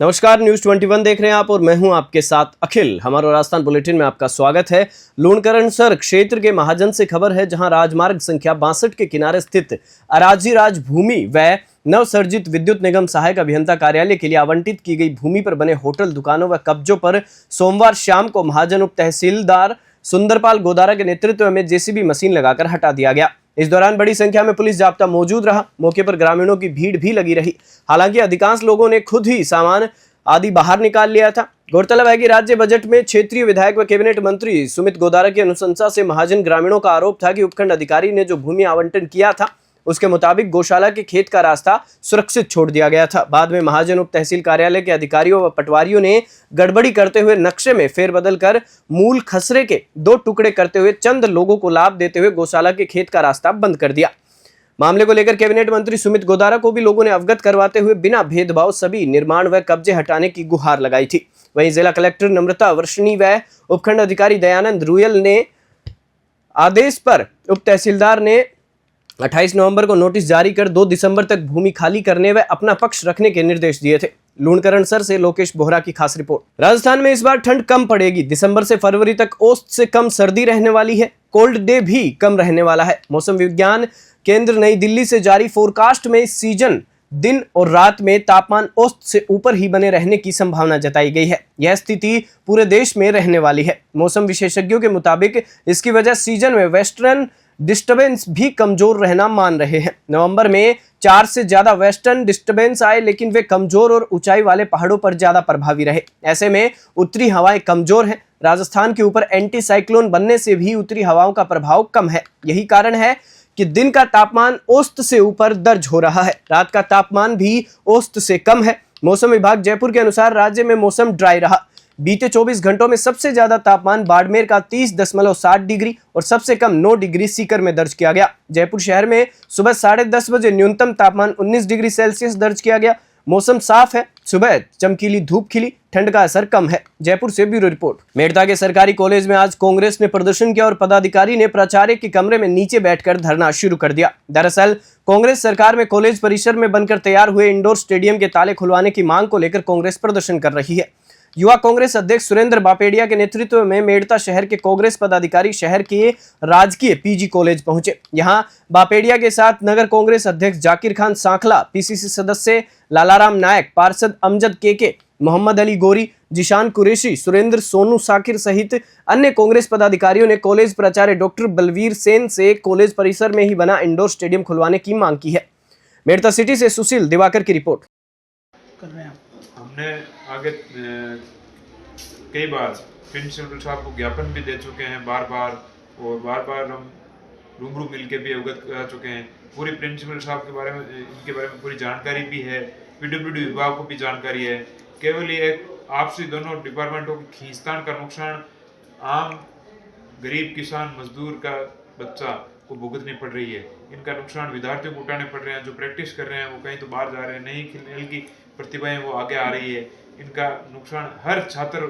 नमस्कार, न्यूज 21 देख रहे हैं आप और मैं हूं आपके साथ अखिल। हमारा राजस्थान बुलेटिन में आपका स्वागत है। लूणकरणसर क्षेत्र के महाजन से खबर है, जहां राजमार्ग संख्या 62 के किनारे स्थित अराजी राज भूमि व नवसर्जित विद्युत निगम सहायक अभियंता कार्यालय के लिए आवंटित की गई भूमि पर बने होटल, दुकानों व कब्जों पर सोमवार शाम को महाजन उप तहसीलदार सुंदरपाल गोदारा के नेतृत्व में जेसीबी मशीन लगाकर हटा दिया गया। इस दौरान बड़ी संख्या में पुलिस जाब्ता मौजूद रहा। मौके पर ग्रामीणों की भीड़ भी लगी रही। हालांकि अधिकांश लोगों ने खुद ही सामान आदि बाहर निकाल लिया था। गौरतलब है कि राज्य बजट में क्षेत्रीय विधायक व कैबिनेट मंत्री सुमित गोदारा की अनुशंसा से महाजन ग्रामीणों का आरोप था कि उपखंड अधिकारी ने जो भूमि आवंटन किया था उसके मुताबिक गौशाला के खेत का रास्ता सुरक्षित छोड़ दिया गया था। बाद में महाजन उप तहसील कार्यालय के अधिकारियों व पटवारियों ने गड़बड़ी करते हुए नक्शे में फेरबदल कर मूल खसरे के 2 टुकड़े करते हुए चंद लोगों को लाभ देते हुए गौशाला के खेत का रास्ता बंद कर दिया। मामले को लेकर कैबिनेट मंत्री सुमित गोदारा को भी लोगों ने अवगत करवाते हुए बिना भेदभाव सभी निर्माण व कब्जे हटाने की गुहार लगाई थी। वहीं जिला कलेक्टर नम्रता वर्षणी व उपखंड अधिकारी दयानंद रुयल ने आदेश पर उप तहसीलदार ने 28 नवंबर को नोटिस जारी कर 2 दिसंबर तक भूमि खाली करने व अपना पक्ष रखने के निर्देश दिए थे। लूणकरणसर से लोकेश बोहरा की खास रिपोर्ट। राजस्थान में इस बार ठंड कम पड़ेगी। दिसंबर से फरवरी तक औसत से कम सर्दी रहने वाली है। कोल्ड डे भी कम रहने वाला है। मौसम विज्ञान केंद्र नई दिल्ली से जारी फोरकास्ट में इस सीजन दिन और रात में तापमान औसत से ऊपर ही बने रहने की संभावना जताई गई है। यह स्थिति पूरे देश में रहने वाली है। मौसम विशेषज्ञों के मुताबिक इसकी वजह सीजन में वेस्टर्न डिस्टर्बेंस भी कमजोर रहना मान रहे हैं। नवंबर में 4 से ज्यादा वेस्टर्न डिस्टर्बेंस आए, लेकिन वे कमजोर और ऊंचाई वाले पहाड़ों पर ज्यादा प्रभावी रहे। ऐसे में उत्तरी हवाएं कमजोर हैं। राजस्थान के ऊपर एंटी साइक्लोन बनने से भी उत्तरी हवाओं का प्रभाव कम है। यही कारण है कि दिन का तापमान औसत से ऊपर दर्ज हो रहा है। रात का तापमान भी औसत से कम है। मौसम विभाग जयपुर के अनुसार राज्य में मौसम ड्राई रहा। बीते 24 घंटों में सबसे ज्यादा तापमान बाड़मेर का 30.7 डिग्री और सबसे कम 9 डिग्री सीकर में दर्ज किया गया। जयपुर शहर में सुबह 10:30 बजे न्यूनतम तापमान 19 डिग्री सेल्सियस दर्ज किया गया। मौसम साफ है। सुबह चमकीली धूप खिली। ठंड का असर कम है। जयपुर से ब्यूरो रिपोर्ट। मेड़ता के सरकारी कॉलेज में आज कांग्रेस ने प्रदर्शन किया और पदाधिकारी ने प्राचार्य के कमरे में नीचे बैठकर धरना शुरू कर दिया। दरअसल कांग्रेस सरकार में कॉलेज परिसर में बनकर तैयार हुए इंडोर स्टेडियम के ताले खुलवाने की मांग को लेकर कांग्रेस प्रदर्शन कर रही है। युवा कांग्रेस अध्यक्ष सुरेंद्र बापेडिया के नेतृत्व में मेड़ता शहर के कांग्रेस पदाधिकारी शहर के राजकीय पीजी कॉलेज पहुंचे। यहां बापेडिया के साथ नगर कांग्रेस अध्यक्ष जाकिर खान सांखला, पीसीसी सदस्य लालाराम नायक, पार्षद अमजद केके, मोहम्मद अली गोरी, जिशान कुरैशी, सुरेंद्र सोनू साकिर सहित अन्य कांग्रेस पदाधिकारियों ने कॉलेज प्राचार्य डॉक्टर बलवीर सेन से कॉलेज परिसर में ही बना इंडोर स्टेडियम खुलवाने की मांग की है। मेड़ता सिटी से सुशील दिवाकर की रिपोर्ट। हमने आगे कई बार प्रिंसिपल साहब को ज्ञापन भी दे चुके हैं बार बार हम रूबरू मिल के भी अवगत करा चुके हैं। पूरी प्रिंसिपल साहब के बारे में, इनके बारे में पूरी जानकारी भी है। पीडब्ल्यूडी विभाग को भी जानकारी है। केवल ये आपसी दोनों डिपार्टमेंटों की खींचतान का नुकसान आम गरीब किसान मजदूर का बच्चा को भुगतनी पड़ रही है। इनका नुकसान विद्यार्थियों को उठाने पड़ रहे हैं। जो प्रैक्टिस कर रहे हैं वो कहीं तो बाहर जा रहे हैं, नहीं खेल की प्रतिभाएं वो आगे आ रही है। इनका नुकसान, हर छात्र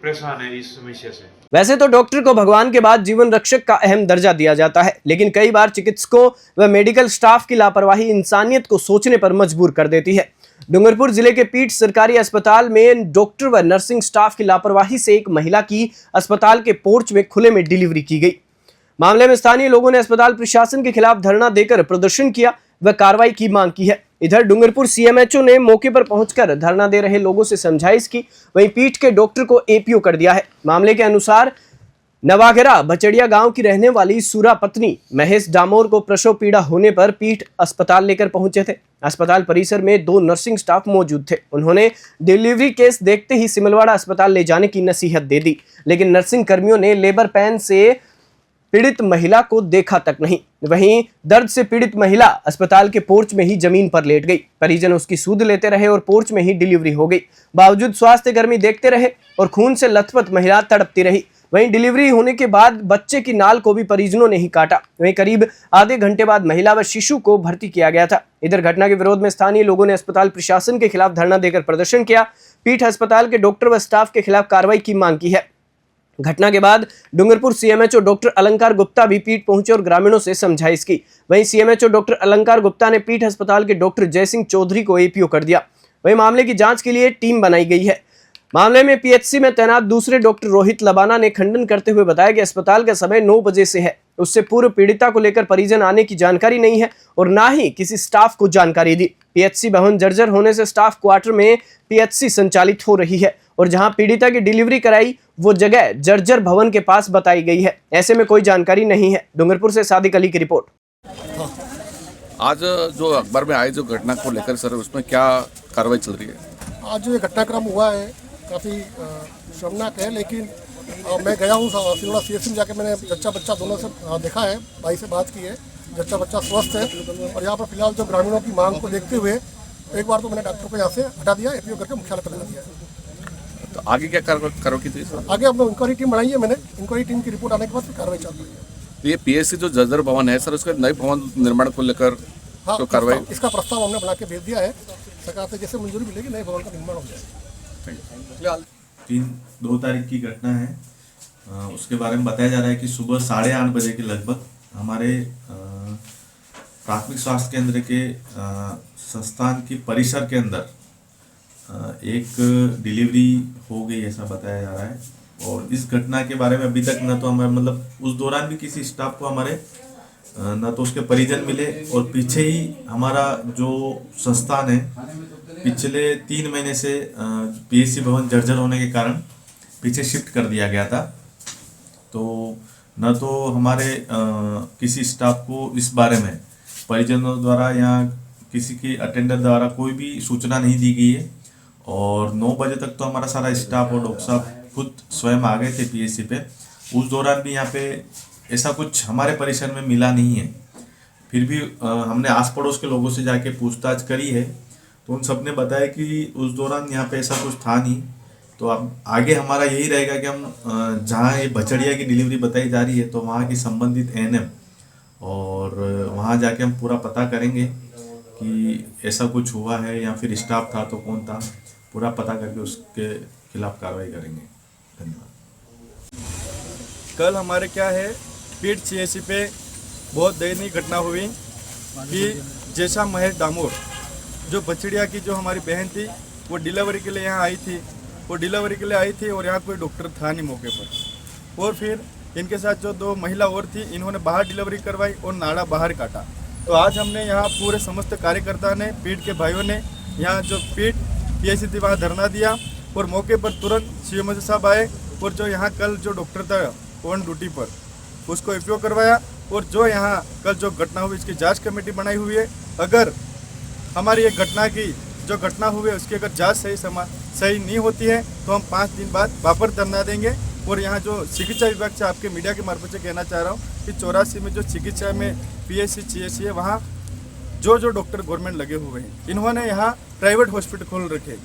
परेशान है इस समस्या से। वैसे तो डॉक्टर को भगवान के बाद जीवन रक्षक का अहम दर्जा दिया जाता है, लेकिन कई बार चिकित्सकों व मेडिकल स्टाफ की लापरवाही इंसानियत को सोचने पर मजबूर कर देती है। डूंगरपुर जिले के पीठ सरकारी अस्पताल में डॉक्टर व नर्सिंग स्टाफ की लापरवाही से एक महिला की अस्पताल के पोर्च में खुले में डिलीवरी की गई। मामले में स्थानीय लोगों ने अस्पताल प्रशासन के खिलाफ धरना देकर प्रदर्शन किया व कार्रवाई की मांग की है। इधर डूंगरपुर सीएमएचओ ने मौके पर पहुंचकर धरना दे रहे लोगों से समझाइश की। वहीं पीठ के डॉक्टर को एपीओ कर दिया है। मामले के अनुसार नवागरा बचड़िया गांव की रहने वाली सूरा पत्नी महेश डामोर को प्रसव पीड़ा होने पर पीठ अस्पताल लेकर पहुंचे थे। अस्पताल परिसर में 2 नर्सिंग स्टाफ मौजूद थे। उन्होंने डिलीवरी केस देखते ही सिमलवाड़ा अस्पताल ले जाने की नसीहत दे दी, लेकिन नर्सिंग कर्मियों ने लेबर पेन से पीड़ित महिला को देखा तक नहीं। वहीं दर्द से पीड़ित महिला अस्पताल के पोर्च में ही जमीन पर लेट गई। परिजन उसकी सूद लेते रहे और पोर्च में ही डिलीवरी हो गई। बावजूद स्वास्थ्य कर्मी देखते रहे और खून से लथपथ महिला तड़पती रही। वहीं डिलीवरी होने के बाद बच्चे की नाल को भी परिजनों ने ही काटा। वहीं करीब आधे घंटे बाद महिला व शिशु को भर्ती किया गया था। इधर घटना के विरोध में स्थानीय लोगों ने अस्पताल प्रशासन के खिलाफ धरना देकर प्रदर्शन किया। पीठ अस्पताल के डॉक्टर व स्टाफ के खिलाफ कार्रवाई की मांग की है। घटना के बाद डूंगरपुर सीएमएचओ डॉक्टर अलंकार गुप्ता भी पीठ पहुंचे और ग्रामीणों से समझाइश की। वहीं सीएमएचओ डॉक्टर अलंकार गुप्ता ने पीठ अस्पताल के डॉक्टर जयसिंह चौधरी को एपीओ कर दिया। वहीं मामले की जांच के लिए टीम बनाई गई है। मामले में पीएचसी में तैनात दूसरे डॉक्टर रोहित लबाना ने खंडन करते हुए बताया कि अस्पताल का समय 9 बजे से है। उससे पूर्व पीड़िता को लेकर परिजन आने की जानकारी नहीं है और ना ही किसी स्टाफ को जानकारी दी। पीएचसी भवन जर्जर होने से स्टाफ क्वार्टर में पीएचसी संचालित हो रही है और जहां पीड़िता की डिलीवरी कराई वो जगह जर्जर भवन के पास बताई गई है। ऐसे में कोई जानकारी नहीं है। डूंगरपुर से सादिक अली की रिपोर्ट। आज जो अखबार में आई जो घटना को लेकर सर, उसमें क्या कार्रवाई चल रही है? आज जो ये घटनाक्रम हुआ है काफ़ी शर्मनाक है, लेकिन मैं गया हूँ सिरोड़ा सीएचसी में जाके मैंने जच्चा बच्चा दोनों से देखा है, भाई से बात की है। जच्चा बच्चा स्वस्थ है और यहाँ पर फिलहाल जो ग्रामीणों की मांग को देखते हुए एक बार तो मैंने डॉक्टर को यहाँ से हटा दिया, एपीओ करके मुख्यालय पर लगा दिया है। तो आगे क्या कार्रवाई की थी सर? आगे हम लोग इंक्वायरी टीम बनाई है मैंने, इंक्वायरी टीम की रिपोर्ट आने के बाद फिर कार्रवाई चल रही है। तो ये पीएचसी जो जर्जर भवन है सर, उसका नए भवन निर्माण को लेकर हाँ, जो कार्रवाई, इसका प्रस्ताव हमने बना के भेज दिया है। सरकार से जैसे मंजूरी मिलेगी नए भवन का निर्माण हो जाएगा। 2 तारीख की घटना है। उसके बारे में बताया जा रहा है कि सुबह 8:30 बजे के लगभग हमारे प्राथमिक स्वास्थ्य केंद्र के संस्थान की परिसर के अंदर एक डिलीवरी हो गई, ऐसा बताया जा रहा है। और इस घटना के बारे में अभी तक न तो हमारे मतलब उस दौरान भी किसी स्टाफ को हमारे न तो उसके परिजन मिले, और पीछे ही हमारा जो संस्थान है पिछले 3 महीने से पीएचसी भवन जर्जर होने के कारण पीछे शिफ्ट कर दिया गया था। तो न तो हमारे किसी स्टाफ को इस बारे में परिजनों द्वारा या किसी के अटेंडर द्वारा कोई भी सूचना नहीं दी गई है। और 9 बजे तक तो हमारा सारा स्टाफ और डॉक्टर साहब खुद स्वयं आ गए थे पीएचसी पे। उस दौरान भी यहाँ पे ऐसा कुछ हमारे परिसर में मिला नहीं है। फिर भी हमने आस पड़ोस के लोगों से जाके पूछताछ करी है, तो उन सब ने बताया कि उस दौरान यहाँ पे ऐसा कुछ था नहीं। तो अब आगे हमारा यही रहेगा कि हम जहाँ ये बछड़िया की डिलीवरी बताई जा रही है तो वहाँ की संबंधित एएनएम और वहाँ जाके हम पूरा पता करेंगे कि ऐसा कुछ हुआ है या फिर स्टाफ था तो कौन था, पूरा पता करके उसके खिलाफ कार्रवाई करेंगे। धन्यवाद। कल हमारे क्या है पीठ सीएचसी पे बहुत दयनीय घटना हुई कि जैसा महेश डामोर जो बछड़िया की जो हमारी बहन थी वो डिलीवरी के लिए यहाँ आई थी। वो डिलीवरी के लिए आई थी और यहाँ कोई डॉक्टर था नहीं मौके पर। और फिर इनके साथ जो 2 महिला और थी, इन्होंने बाहर डिलीवरी करवाई और नाड़ा बाहर काटा। तो आज हमने यहाँ पूरे समस्त कार्यकर्ता ने, पीठ के भाइयों ने यहाँ जो पीठ पीएचसी थी वहाँ धरना दिया और मौके पर तुरंत सीएमओ साहब आए और जो यहाँ कल जो डॉक्टर था ऑन ड्यूटी पर उसको एपीओ करवाया। और जो यहाँ कल जो घटना हुई इसकी जांच कमेटी बनाई हुई है। अगर हमारी ये घटना की जो घटना हुई है उसकी अगर जांच सही नहीं होती है तो हम 5 दिन बाद वापस धरना देंगे। और यहाँ जो चिकित्सा विभाग से आपके मीडिया के मार्फत से कहना चाह रहा हूँ कि 84 में जो चिकित्सा में पीएचसी सीएचसी है वहाँ जो डॉक्टर गवर्नमेंट लगे हुए हैं, इन्होंने यहाँ प्राइवेट हॉस्पिटल खोल रखे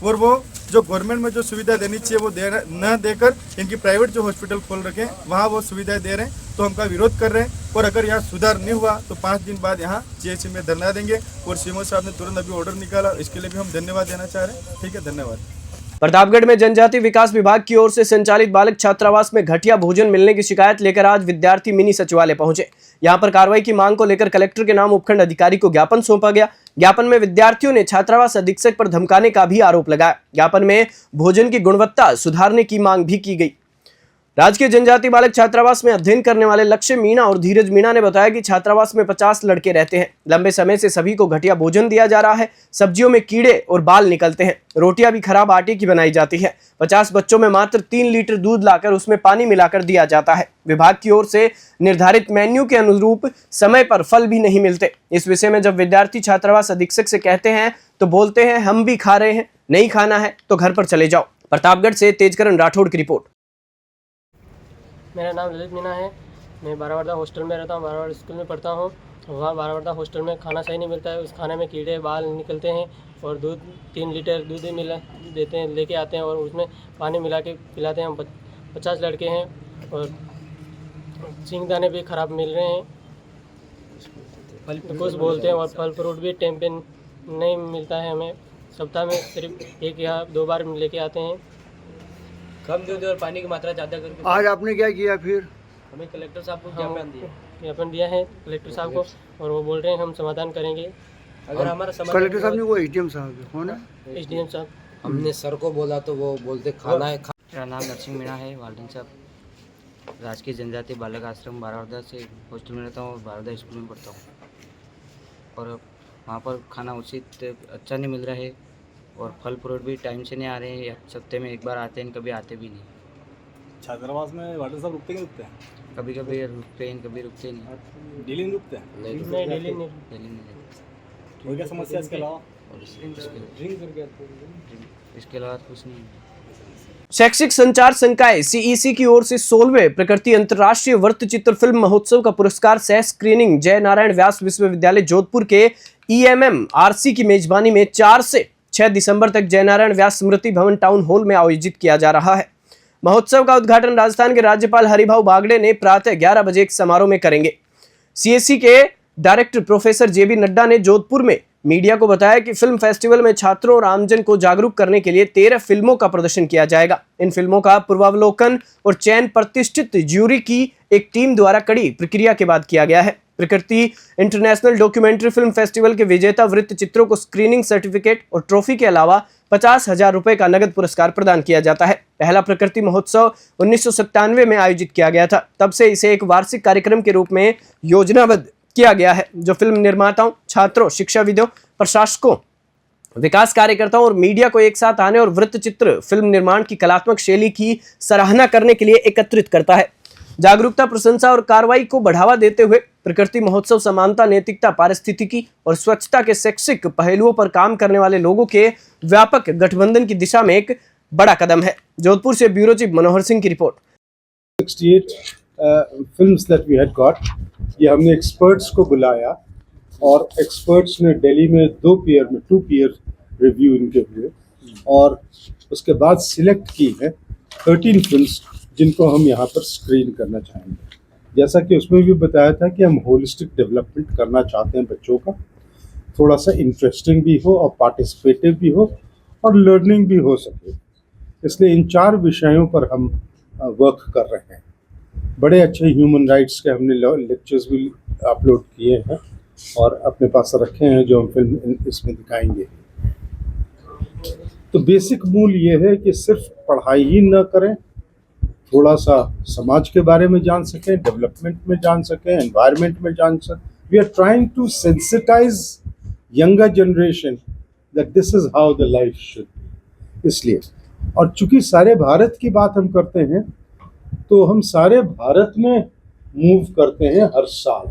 और वो जो गवर्नमेंट में जो सुविधा देनी चाहिए वो न देकर इनकी प्राइवेट जो हॉस्पिटल खोल रखे हैं वहाँ वो सुविधाएं दे रहे हैं। तो हम का विरोध कर रहे हैं और अगर यहाँ सुधार नहीं हुआ तो 5 दिन बाद यहाँ सीएचसी में धरना देंगे। और सीएमओ साहब ने तुरंत अभी ऑर्डर निकाला, इसके लिए भी हम धन्यवाद देना चाह रहे हैं। ठीक है, धन्यवाद। प्रतापगढ़ में जनजाति विकास विभाग की ओर से संचालित बालक छात्रावास में घटिया भोजन मिलने की शिकायत लेकर आज विद्यार्थी मिनी सचिवालय पहुंचे। यहां पर कार्रवाई की मांग को लेकर कलेक्टर के नाम उपखंड अधिकारी को ज्ञापन सौंपा गया। ज्ञापन में विद्यार्थियों ने छात्रावास अधीक्षक पर धमकाने का भी आरोप लगाया। ज्ञापन में भोजन की गुणवत्ता सुधारने की मांग भी की गई। राजकीय जनजाति बालक छात्रावास में अध्ययन करने वाले लक्ष्य मीणा और धीरज मीणा ने बताया कि छात्रावास में 50 लड़के रहते हैं। लंबे समय से सभी को घटिया भोजन दिया जा रहा है। सब्जियों में कीड़े और बाल निकलते हैं। रोटियां भी खराब आटे की बनाई जाती है। 50 बच्चों में मात्र 3 लीटर दूध लाकर उसमें पानी मिलाकर दिया जाता है। विभाग की ओर से निर्धारित मेन्यू के अनुरूप समय पर फल भी नहीं मिलते। इस विषय में जब विद्यार्थी छात्रावास अधीक्षक से कहते हैं तो बोलते हैं हम भी खा रहे हैं, नहीं खाना है तो घर पर चले जाओ। प्रतापगढ़ से तेजकरण राठौड़ की रिपोर्ट। मेरा नाम ललित मीना है। मैं बारावरदा हॉस्टल में रहता हूँ, बारावरदा स्कूल में पढ़ता हूँ। वहाँ बारावरदा हॉस्टल में खाना सही नहीं मिलता है। उस खाने में कीड़े बाल निकलते हैं और दूध 3 लीटर दूध ही मिला देते हैं, लेके आते हैं और उसमें पानी मिला के पिलाते हैं। हम 50 लड़के हैं और सिंगदाने भी ख़राब मिल रहे हैं, कुछ बोलते हैं। और फल फ्रूट भी टाइम पे नहीं मिलता है हमें। सप्ताह में सिर्फ 1 या 2 बार लेके आते हैं। कम दूध और पानी की मात्रा ज़्यादा करके। आज आपने क्या किया फिर? हमें कलेक्टर साहब को ज्ञापन दिया है कलेक्टर साहब को और वो बोल रहे हैं हम समाधान करेंगे। अगर हमारा समाज कलेक्टर साहब ने वो एसडीएम साहब कौन है? एसडीएम साहब। हमने सर को बोला तो वो बोलते खाना है। मेरा नाम नरसिंह मीणा है। वार्डन साहब राजकीय जनजाति बालक आश्रम बारावदा से हॉस्टल में रहता हूँ और बारावदा स्कूल में पढ़ता हूँ। और वहाँ पर खाना उचित अच्छा नहीं मिल रहा है और फल फ्रूट भी टाइम से नहीं आ रहे हैं। हफ्ते में एक बार आते हैं, कभी आते भी नहीं। छात्रावास में वार्डन साहब रुकते रुकते हैं? कभी कभी रुकते हैं, कभी रुकते नहीं। डेली नहीं रुकते हैं? नहीं, डेली नहीं। डेली नहीं रहते। और क्या समस्या इसके अलावा? और इसके अलावा कुछ नहीं है। शैक्षिक संचार संकाय सीईसी की ओर से 16वें प्रकृति अंतर्राष्ट्रीय वृत्तचित्र फिल्म महोत्सव का पुरस्कार सह स्क्रीनिंग जय नारायण व्यास विश्वविद्यालय जोधपुर के ईएमएमआरसी की मेजबानी में 4 से 6 दिसंबर तक जय नारायण व्यास स्मृति भवन टाउन हॉल में आयोजित किया जा रहा है। महोत्सव का उद्घाटन राजस्थान के राज्यपाल हरिभाऊ बागड़े ने प्रातः 11 बजे एक समारोह में करेंगे। सीएससी के डायरेक्टर प्रोफेसर जेबी नड्डा ने जोधपुर में मीडिया को बताया कि फिल्म फेस्टिवल में छात्रों और आमजन को जागरूक करने के लिए 13 फिल्मों का प्रदर्शन किया जाएगा। इन फिल्मों का पूर्वावलोकन और चयन प्रतिष्ठित ज्यूरी की एक टीम द्वारा कड़ी प्रक्रिया के बाद किया गया है। प्रकृति इंटरनेशनल डॉक्यूमेंट्री फिल्म फेस्टिवल के विजेता वृत्त चित्रों को स्क्रीनिंग सर्टिफिकेट और ट्रॉफी के अलावा 50,000 रुपए का नगद पुरस्कार प्रदान किया जाता है। पहला प्रकृति महोत्सव 1997 में आयोजित किया गया था। तब से इसे एक वार्षिक कार्यक्रम के रूप में योजनाबद्ध किया गया है, जो फिल्म निर्माताओं, छात्रों, शिक्षाविदों, प्रशासकों, विकास कार्यकर्ताओं और मीडिया को एक साथ आने और वृत्तचित्र फिल्म निर्माण की कलात्मक शैली की सराहना करने के लिए एकत्रित करता है। जागरूकता, प्रशंसा और कार्रवाई को बढ़ावा देते हुए प्रकृति महोत्सव समानता, नैतिकता, पारिस्थितिकी और स्वच्छता के शैक्षिक पहलुओं पर काम करने वाले लोगों के व्यापक गठबंधन की दिशा में एक बड़ा कदम है। जोधपुर से ब्यूरो चीफ मनोहर सिंह की report. 68 films that we had got, ये हमने एक्सपर्ट्स को बुलाया और एक्सपर्ट्स ने दिल्ली में 2 पीयर रिव्यू इनके हुए और उसके बाद सिलेक्ट की है 13 फिल्म्स जिनको हम यहाँ पर स्क्रीन करना चाहेंगे। जैसा कि उसमें भी बताया था कि हम होलिस्टिक डेवलपमेंट करना चाहते हैं बच्चों का, थोड़ा सा इंटरेस्टिंग भी हो और पार्टिसिपेटिव भी हो और लर्निंग भी हो सके, इसलिए इन 4 विषयों पर हम वर्क कर रहे हैं। बड़े अच्छे ह्यूमन राइट्स के हमने लेक्चर्स भी अपलोड किए हैं और अपने पास रखे हैं जो हम फिल्म इसमें दिखाएंगे। तो बेसिक मूल ये है कि सिर्फ पढ़ाई ही न करें, थोड़ा सा समाज के बारे में जान सकें, डेवलपमेंट में जान सकें, एनवायरनमेंट में जान सकें। We are trying to sensitize younger generation that this is how the life should be. इसलिए और चूंकि सारे भारत की बात हम करते हैं तो हम सारे भारत में मूव करते हैं हर साल,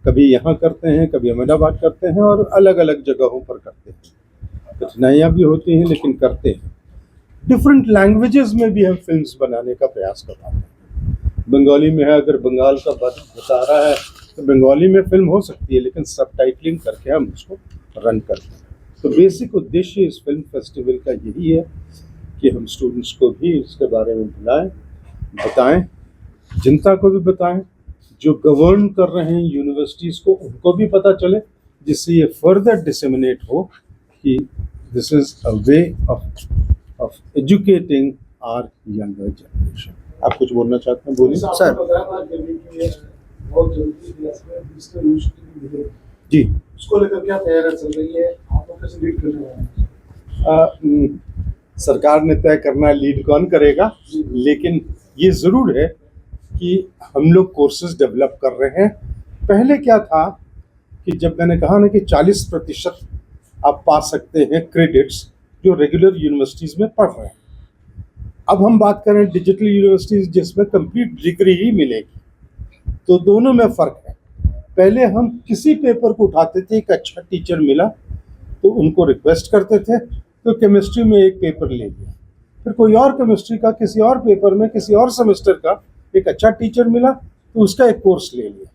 कभी यहाँ करते हैं, कभी अहमदाबाद करते हैं और अलग अलग जगहों पर करते हैं। कठिनाइयाँ भी होती हैं लेकिन करते हैं। डिफरेंट लैंग्वेजेस में भी हम फिल्म्स बनाने का प्रयास करते हैं। बंगाली में है, अगर बंगाल का बता रहा है तो बंगाली में फिल्म हो सकती है, लेकिन सबटाइटलिंग करके हम उसको रन करते हैं। तो बेसिक उद्देश्य इस फिल्म फेस्टिवल का यही है कि हम स्टूडेंट्स को भी इसके बारे में बुलाएं, बताएं, जनता को भी बताएं, जो गवर्न कर रहे हैं यूनिवर्सिटीज़ को उनको भी पता चले, जिससे ये फर्दर डिसेमिनेट हो कि this is a way of educating our younger generation. आप कुछ बोलना चाहते हैं? बोलिए सर। जी, उसको लेकर क्या तैयारी चल रही है, आप लोग कैसे लीड कर रहे हैं? सरकार ने तय करना लीड कौन करेगा, लेकिन ये ज़रूर है कि हम लोग कोर्सेज डेवलप कर रहे हैं। पहले क्या था कि जब मैंने कहा ना कि 40% आप पा सकते हैं क्रेडिट्स जो रेगुलर यूनिवर्सिटीज़ में पढ़ रहे हैं, अब हम बात करें डिजिटल यूनिवर्सिटीज़ जिसमें कंप्लीट डिग्री ही मिलेगी, तो दोनों में फ़र्क है। पहले हम किसी पेपर को उठाते थे, एक अच्छा टीचर मिला तो उनको रिक्वेस्ट करते थे, तो केमिस्ट्री में एक पेपर ले लिया, फिर कोई और केमिस्ट्री का किसी और पेपर में किसी और सेमेस्टर का एक अच्छा टीचर मिला तो उसका एक कोर्स ले लिया।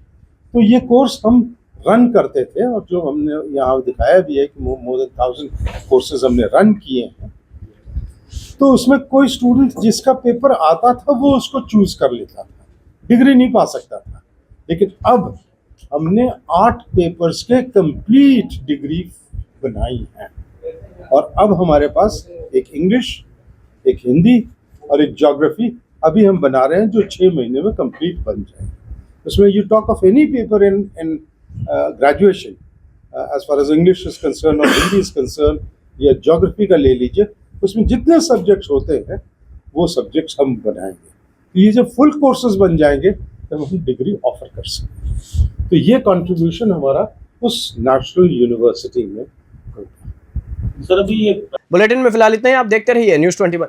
तो ये कोर्स हम रन करते थे और जो हमने यहाँ दिखाया भी है कि मोर देन 1000 कोर्सेज हमने रन किए हैं। तो उसमें कोई स्टूडेंट जिसका पेपर आता था वो उसको चूज कर लेता था, डिग्री नहीं पा सकता था। लेकिन अब हमने 8 पेपर्स के कंप्लीट डिग्री बनाई है और अब हमारे पास एक इंग्लिश, एक हिंदी और एक ज्योग्राफी अभी हम बना रहे हैं जो 6 महीने में कंप्लीट बन जाए। उसमें you talk of any paper in graduation as far as English is concern और हिंदी इज कंसर्न या ज्योग्राफी का ले लीजिए, उसमें जितने सब्जेक्ट्स होते हैं वो सब्जेक्ट्स हम बनाएंगे। तो ये जब फुल कोर्सेज बन जाएंगे तब हम डिग्री ऑफर कर सकते। तो ये कंट्रीब्यूशन हमारा उस नेशनल यूनिवर्सिटी में। बुलेटिन में फिलहाल इतना ही। आप देखते रहिए News 21।